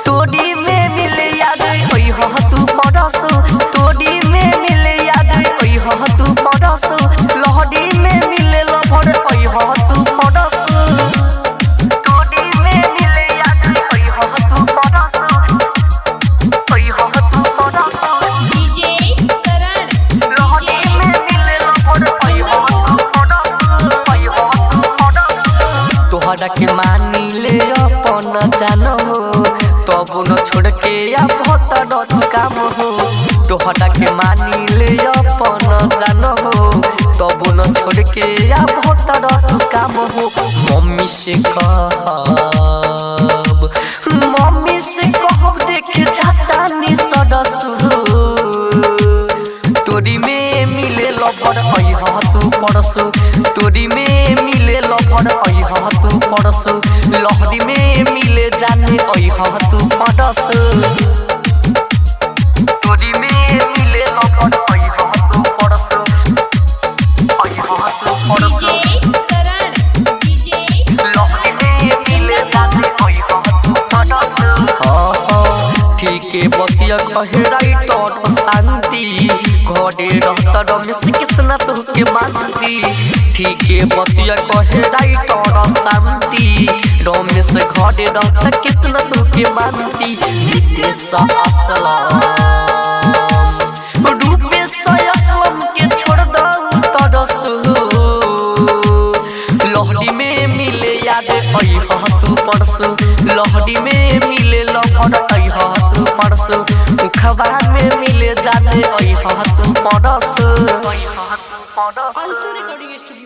तोड़ी में मिले याद ओई हो तू परसो तोड़ी में मिले याद ओई हो तू परसो लहड़ी में मिले लभर ओई हो तू परसो तोड़ी में मिले याद ओई हो तू परसो ओई हो तू परसो डीजे करण लहड़ी में मिले लभर ओई हो तू परसो तोहरा के मानी ले अपन जानो तब न छोड़ के या बहुत काम हो तोहरा के मानी ले अपन जानो तब न छोड़ के या बहुत काम हो मम्मी से कहब देख जाता नि सदस तोरी में मिले लभर ओई हो तू परसो तोरी में मिले लभर ओई हो तू परसो लहरी में मिले जाने ओई हो तू परसो तोरी में मिले लभर ओई हो तू परसो ओई हो तू परसो करण डीजे लहरी में मिले जाने ओई हो तू परसो ठीक है बतिया कहे राइटर शांति घरे रहता रमेश कितना तुके मानती ठीक है बतिया कहे राइटर शांति रमेश घरे रहता कितना तुके मानती नितेश असलम रूपेश असलम के छोड़ दऊ तरस लहड़ी में मिले याद ओई हो तू परसो लहड़ी में मिले लभर ओई हो तू परसो मुखबा में मिले जाने ओई हो तू परसो अंशु रिकॉर्डिंग स्टूडियो।